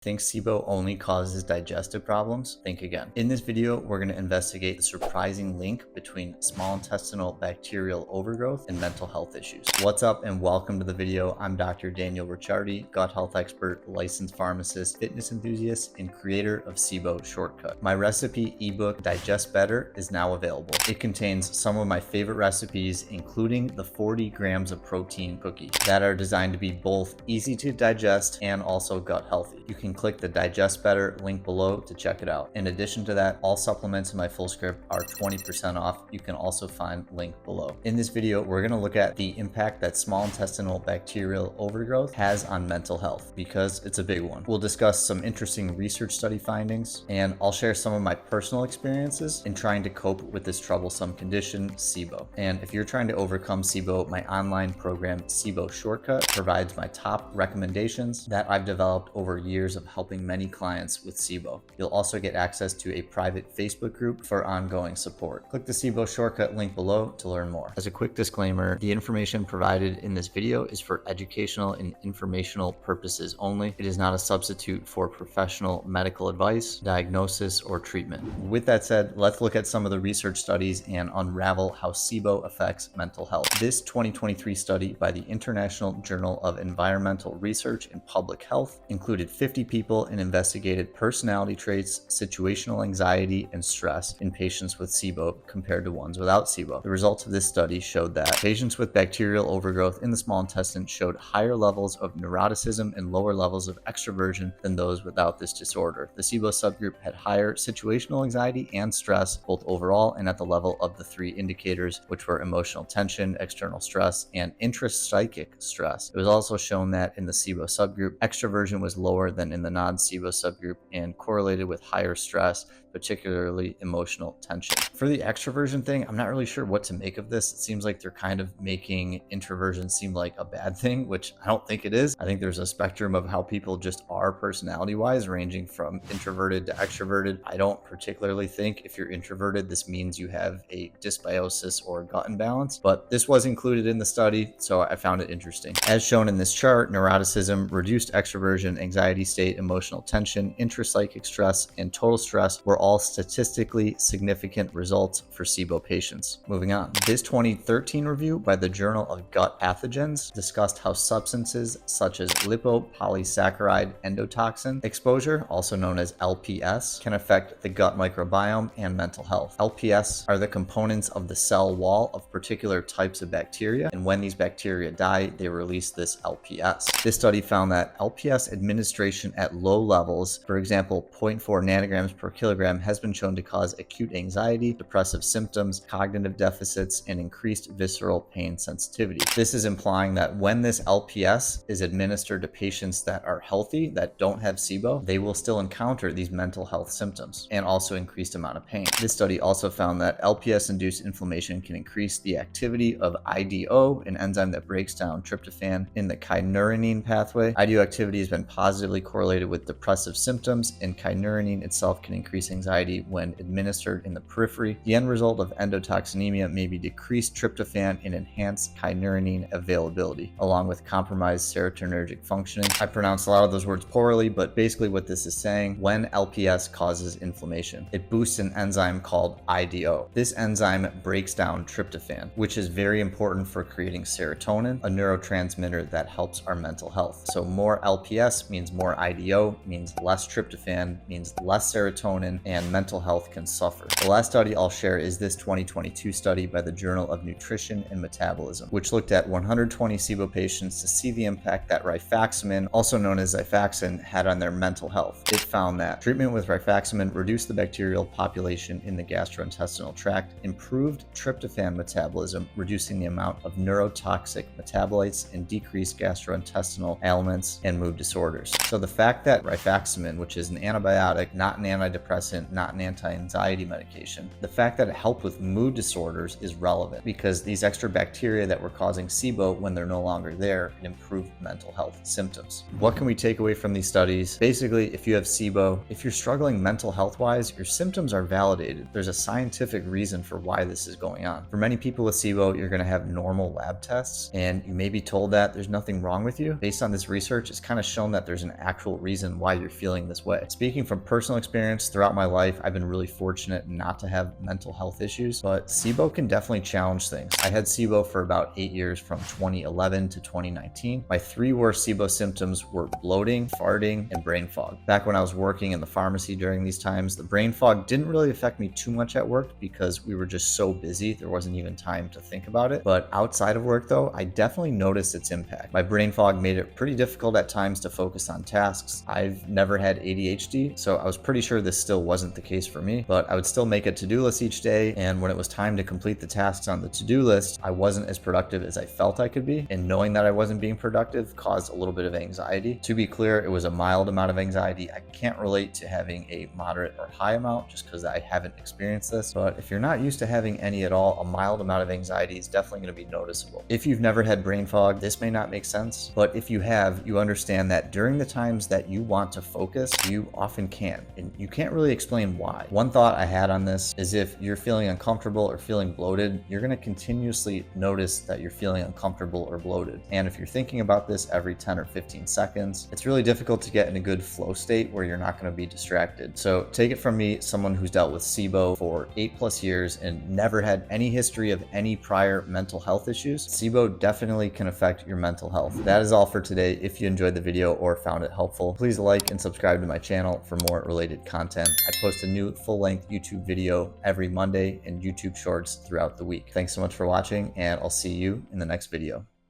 Think SIBO only causes digestive problems? Think again. In this video, we're going to investigate the surprising link between small intestinal bacterial overgrowth and mental health issues. What's up and welcome to the video. I'm Dr. Daniel Ricciardi, gut health expert, licensed pharmacist, fitness enthusiast, and creator of SIBO Shortcut. My recipe ebook, Digest Better, is now available. It contains some of my favorite recipes, including the 40 grams of protein cookie that are designed to be both easy to digest and also gut healthy. You can click the Digest Better link below to check it out. In addition to that, all supplements in my full script are 20% off. You can also find link below. In this video, we're going to look at the impact that small intestinal bacterial overgrowth has on mental health, because it's a big one. We'll discuss some interesting research study findings, and I'll share some of my personal experiences in trying to cope with this troublesome condition, SIBO. And if you're trying to overcome SIBO, my online program, SIBO Shortcut, provides my top recommendations that I've developed over years of helping many clients with SIBO. You'll also get access to a private Facebook group for ongoing support. Click the SIBO Shortcut link below to learn more. As a quick disclaimer, the information provided in this video is for educational and informational purposes only. It is not a substitute for professional medical advice, diagnosis, or treatment. With that said, let's look at some of the research studies and unravel how SIBO affects mental health. This 2023 study by the International Journal of Environmental Research and Public Health included 50 people and investigated personality traits, situational anxiety, and stress in patients with SIBO compared to ones without SIBO. The results of this study showed that patients with bacterial overgrowth in the small intestine showed higher levels of neuroticism and lower levels of extroversion than those without this disorder. The SIBO subgroup had higher situational anxiety and stress, both overall and at the level of the three indicators, which were emotional tension, external stress, and intrapsychic stress. It was also shown that in the SIBO subgroup, extroversion was lower than in the non-SIBO subgroup and correlated with higher stress, particularly emotional tension. For the extroversion thing, I'm not really sure what to make of this. It seems like they're kind of making introversion seem like a bad thing, which I don't think it is. I think there's a spectrum of how people just are personality-wise, ranging from introverted to extroverted. I don't particularly think if you're introverted, this means you have a dysbiosis or gut imbalance, but this was included in the study, so I found it interesting. As shown in this chart, neuroticism, reduced extroversion, anxiety state, emotional tension, intrapsychic stress, and total stress were all statistically significant results for SIBO patients. Moving on. This 2013 review by the Journal of Gut Pathogens discussed how substances such as lipopolysaccharide endotoxin exposure, also known as LPS, can affect the gut microbiome and mental health. LPS are the components of the cell wall of particular types of bacteria, and when these bacteria die, they release this LPS. This study found that LPS administration at low levels, for example, 0.4 nanograms per kilogram, has been shown to cause acute anxiety, depressive symptoms, cognitive deficits, and increased visceral pain sensitivity. This is implying that when this LPS is administered to patients that are healthy, that don't have SIBO, they will still encounter these mental health symptoms and also increased amount of pain. This study also found that LPS-induced inflammation can increase the activity of IDO, an enzyme that breaks down tryptophan in the kynurenine pathway. IDO activity has been positively correlated with depressive symptoms, and kynurenine itself can increase anxiety when administered in the periphery. The end result of endotoxinemia may be decreased tryptophan and enhanced kynurenine availability, along with compromised serotonergic functioning. I pronounced a lot of those words poorly, but basically what this is saying, when LPS causes inflammation, it boosts an enzyme called IDO. This enzyme breaks down tryptophan, which is very important for creating serotonin, a neurotransmitter that helps our mental health. So more LPS means more IDO, means less tryptophan, means less serotonin, and mental health can suffer. The last study I'll share is this 2022 study by the Journal of Nutrition and Metabolism, which looked at 120 SIBO patients to see the impact that rifaximin, also known as Xifaxan, had on their mental health. It found that treatment with rifaximin reduced the bacterial population in the gastrointestinal tract, improved tryptophan metabolism, reducing the amount of neurotoxic metabolites, and decreased gastrointestinal ailments and mood disorders. So the fact that rifaximin, which is an antibiotic, not an antidepressant, not an anti-anxiety medication, the fact that it helped with mood disorders is relevant, because these extra bacteria that were causing SIBO, when they're no longer there, it improved mental health symptoms. What can we take away from these studies? Basically, if you have SIBO, if you're struggling mental health wise, your symptoms are validated. There's a scientific reason for why this is going on. For many people with SIBO, you're going to have normal lab tests, and you may be told that there's nothing wrong with you. Based on this research, it's kind of shown that there's an actual actual reason why you're feeling this way. Speaking from personal experience, throughout my life, I've been really fortunate not to have mental health issues, but SIBO can definitely challenge things. I had SIBO for about 8 years from 2011 to 2019. My 3 worst SIBO symptoms were bloating, farting, and brain fog. Back when I was working in the pharmacy during these times, the brain fog didn't really affect me too much at work because we were just so busy, there wasn't even time to think about it. But outside of work though, I definitely noticed its impact. My brain fog made it pretty difficult at times to focus on tasks. I've never had ADHD, so I was pretty sure this still wasn't the case for me, but I would still make a to-do list each day, and when it was time to complete the tasks on the to-do list, I wasn't as productive as I felt I could be, and knowing that I wasn't being productive caused a little bit of anxiety. To be clear, it was a mild amount of anxiety. I can't relate to having a moderate or high amount just because I haven't experienced this, but if you're not used to having any at all, a mild amount of anxiety is definitely going to be noticeable. If you've never had brain fog, this may not make sense, but if you have, you understand that during the times that you want to focus, you often can, and you can't really explain why. One thought I had on this is if you're feeling uncomfortable or feeling bloated, you're going to continuously notice that you're feeling uncomfortable or bloated. And if you're thinking about this every 10 or 15 seconds, it's really difficult to get in a good flow state where you're not going to be distracted. So take it from me, someone who's dealt with SIBO for 8+ years and never had any history of any prior mental health issues, SIBO definitely can affect your mental health. That is all for today. If you enjoyed the video or found it helpful, please like and subscribe to my channel for more related content. I post a new full-length YouTube video every Monday and YouTube shorts throughout the week. Thanks so much for watching, and I'll see you in the next video.